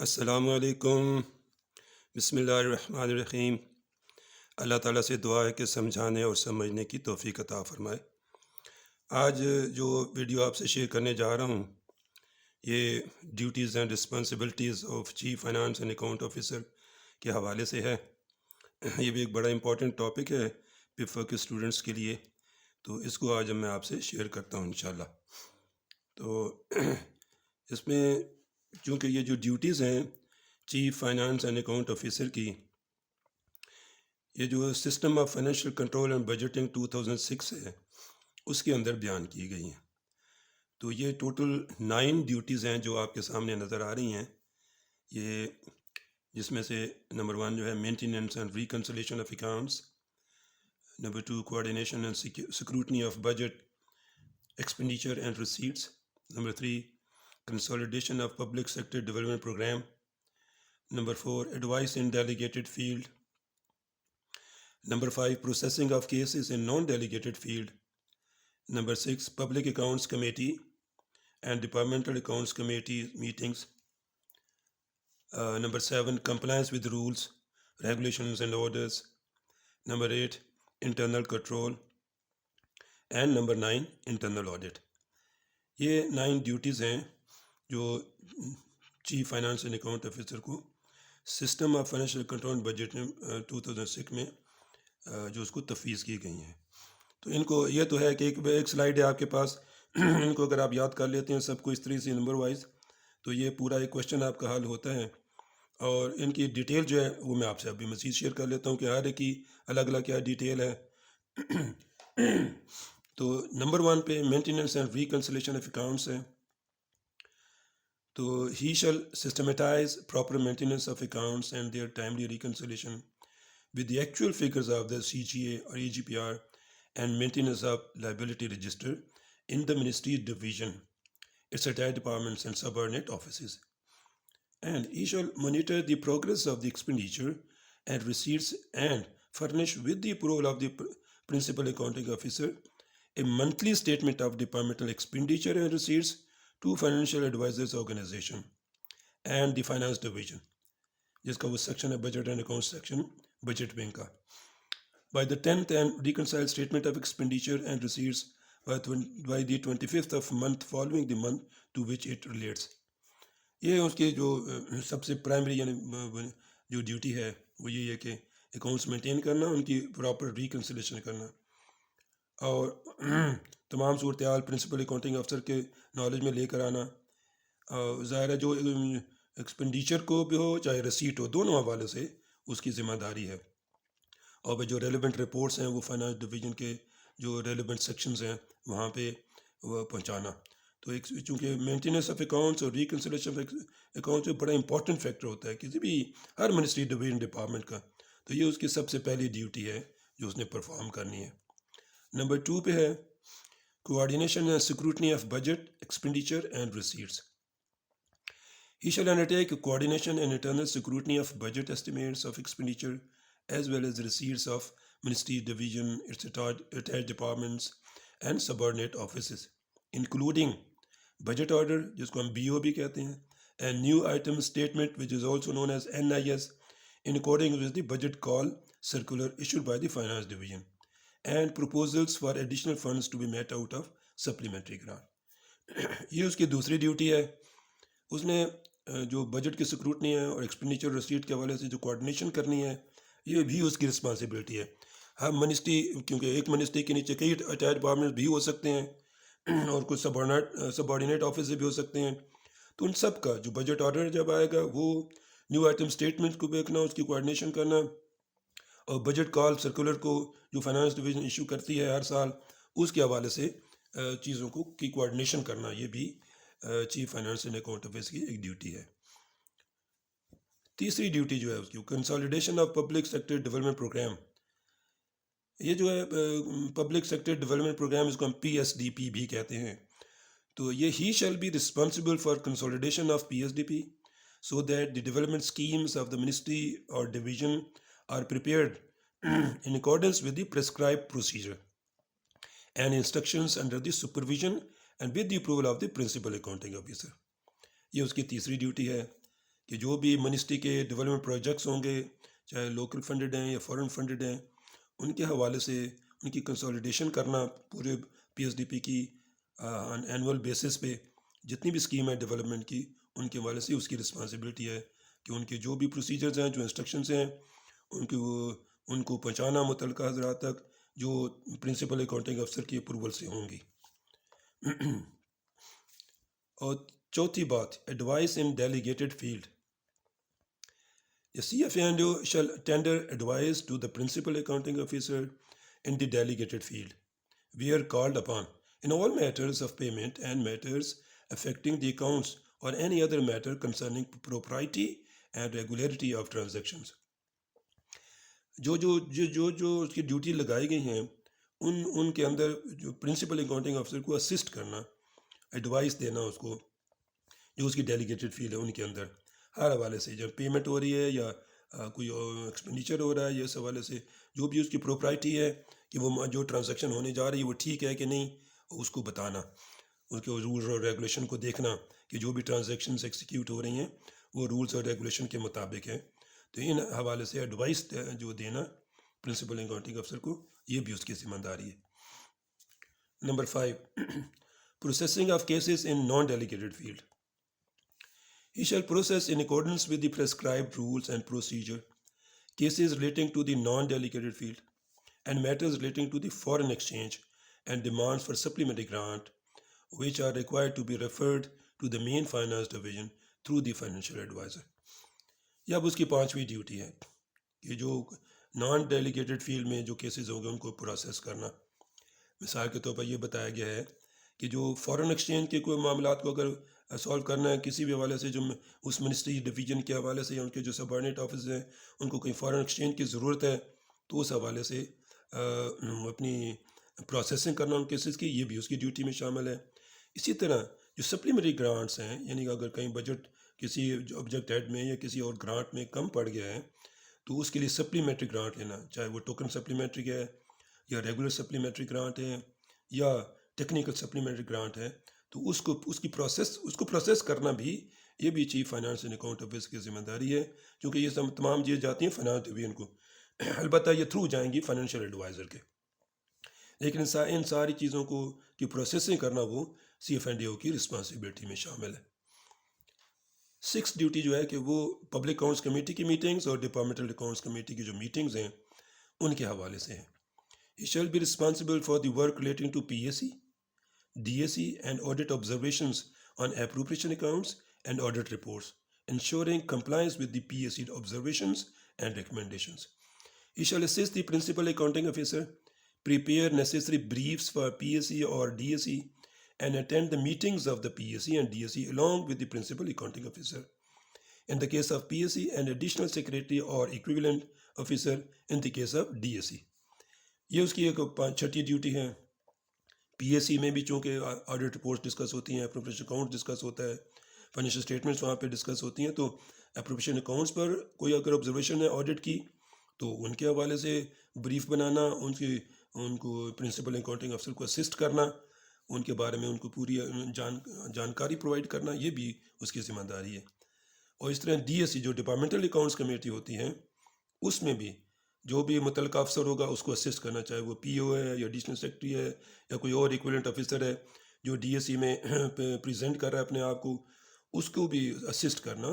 السلام علیکم۔ بسم اللہ الرحمن الرحیم۔ اللہ تعالیٰ سے دعا ہے کہ سمجھانے اور سمجھنے کی توفیق عطا فرمائے۔ آج جو ویڈیو آپ سے شیئر کرنے جا رہا ہوں یہ duties and responsibilities of chief finance and account officer کے حوالے سے ہے۔ یہ بھی ایک بڑا امپورٹنٹ ٹاپک ہے پفا کے اسٹوڈنٹس کے لیے، تو اس کو آج میں آپ سے شیئر کرتا ہوں انشاءاللہ۔ تو اس میں چونکہ یہ جو ڈیوٹیز ہیں chief finance and account officer کی، یہ جو system of financial control and budgeting 2006 ہے اس کے اندر بیان کی گئی ہیں۔ تو یہ ٹوٹل 9 ڈیوٹیز ہیں جو آپ کے سامنے نظر آ رہی ہیں، یہ جس میں سے نمبر 1 جو ہے maintenance and reconciliation of accounts, number 2 coordination and scrutiny of budget expenditure and receipts, number 3 consolidation of public sector development program, number 4 advice in delegated field, number 5 processing of cases in non-delegated field, number 6 public accounts committee and departmental accounts committee meetings, number 7 compliance with rules, regulations and orders, number 8 internal control, and number 9 internal audit۔ یہ 9 duties ہیں جو chief finance and account officer کو system of financial control budget 2006 میں جو اس کو تفویض کی گئی ہیں۔ تو ان کو یہ تو ہے کہ ایک سلائیڈ ہے آپ کے پاس، ان کو اگر آپ یاد کر لیتے ہیں سب کو اس طرح سے نمبر وائز، تو یہ پورا ایک کویشچن آپ کا حل ہوتا ہے۔ اور ان کی ڈیٹیل جو ہے وہ میں آپ سے ابھی مزید شیئر کر لیتا ہوں کہ ہر ایک کی الگ الگ کیا ڈیٹیل ہے۔ تو نمبر 1 پہ maintenance and reconciliation of accounts ہے۔ تو he shall systematise proper maintenance of accounts and their timely reconciliation with the actual figures of the CGA اور EGPR and maintenance of liability register in the ministry division its attached departments and subordinate offices, and he shall monitor the progress of the expenditure and receipts and furnish with the approval of the principal accounting officer a monthly statement of departmental expenditure and receipts to financial advisors organization and the finance division، جس کا وہ section ہے budget and account section budget wing کا، by the 10th and reconciled statement of expenditure and receipts by the 25th of month following the month to which it relates۔ یہ اس کی جو سب سے primary یعنی جو ڈیوٹی ہے وہ یہی ہے کہ اکاؤنٹس مینٹین کرنا، ان کی پراپر ریکنسلیشن کرنا، اور تمام صورتحال پرنسپل اکاؤنٹنگ افسر کے نالج میں لے کر آنا۔ ظاہر ہے جو ایکسپینڈیچر کو بھی ہو چاہے ریسیٹ ہو، دونوں حوالے سے اس کی ذمہ داری ہے۔ اور جو ریلیونٹ رپورٹس ہیں وہ فائنانس ڈویژن کے جو ریلیونٹ سیکشنز ہیں وہاں پہ وہ پہنچانا۔ تو چونکہ مینٹیننس آف اکاؤنٹس اور ریکنسلیشن آف اکاؤنٹس بڑا امپورٹنٹ فیکٹر ہوتا ہے کسی بھی ہر منسٹری ڈویژن ڈپارٹمنٹ کا، تو یہ اس کی سب سے پہلی ڈیوٹی ہے جو اس نے پرفارم کرنی ہے۔ نمبر 2 پہ ہے coordination and scrutiny of budget expenditure and receipts. He shall undertake coordination and internal scrutiny of budget estimates of expenditure as well as receipts of ministry division its attached departments and subordinate offices including budget order, جس کو ہم BO بھی کہتے ہیں، and new item statement which is also known as NIS in accordance with the budget call circular issued by the finance division and proposals for additional funds to be met out of supplementary grant۔ یہ اس کی دوسری duty ہے۔ اس نے جو budget کی scrutiny ہے اور expenditure receipt کے حوالے سے جو کوآرڈینیشن کرنی ہے یہ بھی اس کی رسپانسبلٹی ہے۔ ہر منسٹری، کیونکہ ایک منسٹری کے نیچے کئی اٹیچ ڈپارٹمنٹ بھی ہو سکتے ہیں اور کچھ سبارڈینیٹ آفس بھی ہو سکتے ہیں، تو ان سب کا جو بجٹ آرڈر جب آئے گا وہ نیو آئٹم اسٹیٹمنٹ کو دیکھنا، اس کی کوآرڈینیشن کرنا، اور بجٹ کال سرکولر کو جو فائنانس ڈویژن ایشو کرتی ہے ہر سال اس کے حوالے سے چیزوں کو کی کوآرڈینیشن کرنا، یہ بھی chief finance and account office کی ایک ڈیوٹی ہے۔ تیسری ڈیوٹی جو ہے اس کی consolidation of public sector development programme. یہ جو ہے پبلک سیکٹر ڈیولپمنٹ پروگرام، اس کو ہم PSDP بھی کہتے ہیں۔ تو یہ ہی shall be responsible for consolidation of PSDP so that the development schemes of the ministry or division are prepared in accordance with the prescribed procedure and instructions under the supervision and with the approval of the principal accounting officer۔ یہ اس کی تیسری duty ہے کہ جو بھی ministry کے development projects ہوں گے، چاہے لوکل فنڈڈ ہیں یا فورن فنڈڈ ہیں، ان کے حوالے سے ان کی کنسالیڈیشن کرنا پورے پی ایس ڈی پی کی اینول بیسس پہ جتنی بھی اسکیم ہے ڈیولپمنٹ کی، ان کے حوالے سے اس کی رسپانسبلٹی ہے کہ ان کے جو بھی پروسیجرز ہیں، جو انسٹرکشنز ہیں، ان کو پہنچانا متعلقہ حضرات تک، جو پرنسپل اکاؤنٹنگ افسر کی اپروول سے ہوں گی۔ اور چوتھی بات، advice in delegated field. The CFNO shall tender advice to the principal accounting officer in the delegated field, where called upon, in all matters of payment and matters affecting the accounts or any other matter concerning propriety and regularity of transactions. جو اس کی duty لگائی گئی ہیں ان کے اندر جو principal accounting افسر کو assist کرنا، ایڈوائس دینا اس کو، جو اس کی ڈیلیگیٹڈ فیلڈ ہے ان کے اندر ہر حوالے سے، جب پیمنٹ ہو رہی ہے یا کوئی ایکسپینڈیچر ہو رہا ہے، یا اس حوالے سے جو بھی اس کی پروپرائٹی ہے کہ وہ جو ٹرانزیکشن ہونے جا رہی ہے وہ ٹھیک ہے کہ نہیں، اس کو بتانا، اس کے رولز اور ریگولیشن کو دیکھنا کہ جو بھی ٹرانزیکشنز ایکسیکیوٹ ہو رہی ہیں وہ رولز اور ریگولیشن کے مطابق ہیں۔ تو ان حوالے سے ایڈوائس جو دینا پرنسپل اکاؤنٹنگ افسر کو، یہ بھی اس کی ذمہ داری ہے۔ Number 5، processing of cases in naan delegated field. He shall process in accordance with the prescribed rules and procedure cases relating to the non-delegated field and matters relating to the foreign exchange and demands for supplementary grant which are required to be referred to the main finance division through the financial advisor. یہ اب اس کی 5ویں duty ہے کہ جو naan delegated field میں جو cases ہوں گے ان کو پروسیس کرنا۔ مثال کے طور پر یہ بتایا گیا ہے کہ جو فورن ایکسچینج کے کوئی معاملات کو اگر سالو کرنا ہے کسی بھی حوالے سے، جو اس منسٹری ڈویژن کے حوالے سے یا ان کے جو سبارڈینیٹ آفس ہیں ان کو کوئی فورن ایکسچینج کی ضرورت ہے، تو اس حوالے سے اپنی پروسیسنگ کرنا ان کیسز کی، یہ بھی اس کی ڈیوٹی میں شامل ہے۔ اسی طرح جو سپلیمنٹری گرانٹس ہیں، یعنی اگر کہیں بجٹ کسی آبجیکٹ ہیڈ میں یا کسی اور گرانٹ میں کم پڑ گیا ہے تو اس کے لیے سپلیمنٹری گرانٹ لینا، چاہے وہ ٹوکن سپلیمنٹری ہے یا ریگولر سپلیمنٹری گرانٹ ہے یا ٹیکنیکل سپلیمنٹری گرانٹ ہے، تو اس کو پروسیس کرنا بھی، یہ بھی chief finance and account office کی ذمہ داری ہے، کیونکہ یہ تمام چیزیں جاتی ہیں فائنانس ڈویژن کو، البتہ یہ تھرو جائیں گی فائنینشیل ایڈوائزر کے، لیکن ان ساری چیزوں کو کی پروسیسنگ کرنا وہ CFNDO کی رسپانسبلٹی میں شامل ہے۔ 6 ڈیوٹی جو ہے کہ وہ پبلک اکاؤنٹس کمیٹی کی میٹنگز اور ڈپارٹمنٹل اکاؤنٹس کمیٹی کی جو میٹنگز ہیں ان کے حوالے سے ہیں۔ He shall be responsible for the work relating to PAC, DAC and audit observations on appropriation accounts and audit reports, ensuring compliance with the PAC observations and recommendations. He shall assist the principal accounting officer, prepare necessary briefs for PAC or DAC, and attend the meetings of the PAC and DAC along with the principal accounting officer. In the case of PAC, an additional secretary or equivalent officer in the case of DAC. یہ اس کی ایک 6ٹھی duty ہے۔ PAC میں بھی چونکہ audit reports discuss ہوتی ہیں، appropriation account discuss ہوتا ہے، فائنینشیل اسٹیٹمنٹس وہاں پہ ڈسکس ہوتی ہیں، تو اپروپریشن اکاؤنٹس پر کوئی اگر آبزرویشن ہے آڈٹ کی تو ان کے حوالے سے بریف بنانا، ان کو پرنسپل اکاؤنٹنگ افسر کو اسسٹ کرنا، ان کے بارے میں ان کو پوری جانکاری پرووائڈ کرنا، یہ بھی اس کی ذمہ داری ہے۔ اور اس طرح DAC جو ڈپارٹمنٹل اکاؤنٹس کمیٹی ہوتی ہیں، اس میں بھی جو بھی متعلقہ افسر ہوگا اس کو اسسٹ کرنا، چاہے وہ PO ہے یا ایڈیشنل سیکرٹری ہے یا کوئی اور ایکویلنٹ افسر ہے جو DAC میں پریزنٹ کر رہا ہے اپنے آپ کو، اس کو بھی اسسٹ کرنا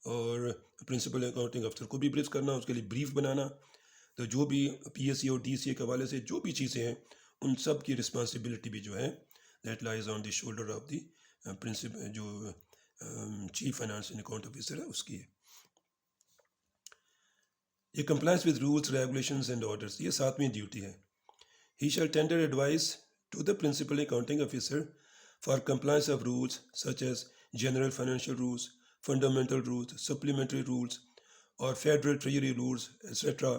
اور پرنسپل اکاؤنٹنگ افسر کو بھی بریف کرنا، اس کے لیے بریف بنانا۔ تو جو بھی PAC اور DAC کے حوالے سے جو بھی چیزیں ہیں ان سب کی رسپانسبلٹی بھی جو ہے that lies on the shoulder of the principal, جو chief finance and account officer ہے اس کی ہے۔ یہ compliance with rules, regulations and orders, یہ 7ویں ڈیوٹی ہے۔ He shall tender advice to the principal accounting officer for compliance of rules such as general financial rules, fundamental rules, supplementary rules, or federal treasury rules, etc.,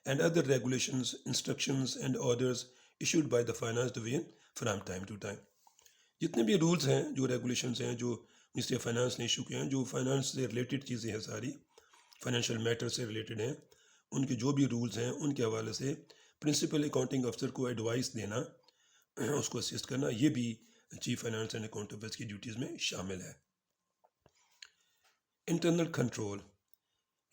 and other regulations, instructions, and orders issued by the finance division from time to time. جتنے بھی rules ہیں، جو regulations ہیں، جو ministry of finance نے issue کیے ہیں، جو فائنانس سے ریلیٹڈ چیزیں ہیں، ساری فائنینشیل میٹر سے ریلیٹڈ ہیں، ان کے جو بھی رولز ہیں ان کے حوالے سے پرنسپل اکاؤنٹنگ افسر کو ایڈوائس دینا، اس کو اسسٹ کرنا، یہ بھی chief finance and account office کی ڈیوٹیز میں شامل ہے۔ Internal control.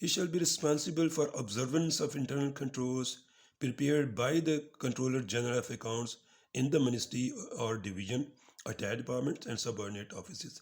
He shall be responsible for observance of internal controls prepared by the Controller General of Accounts in the ministry or division, attached departments and subordinate offices.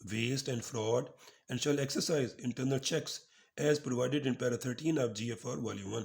waste and fraud, and shall exercise internal checks as provided in para 13 of GFR Volume 1.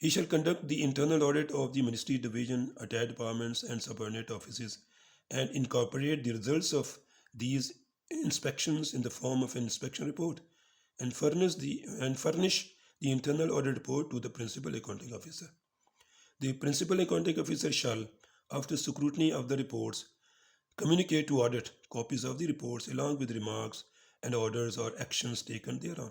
He shall conduct the internal audit of the ministry, division, attached departments and subordinate offices and incorporate the results of these inspections in the form of an inspection report and furnish the internal audit report to the principal accounting officer. The principal accounting officer shall, after scrutiny of the reports, communicate to audit copies of the reports along with remarks and orders or actions taken thereon.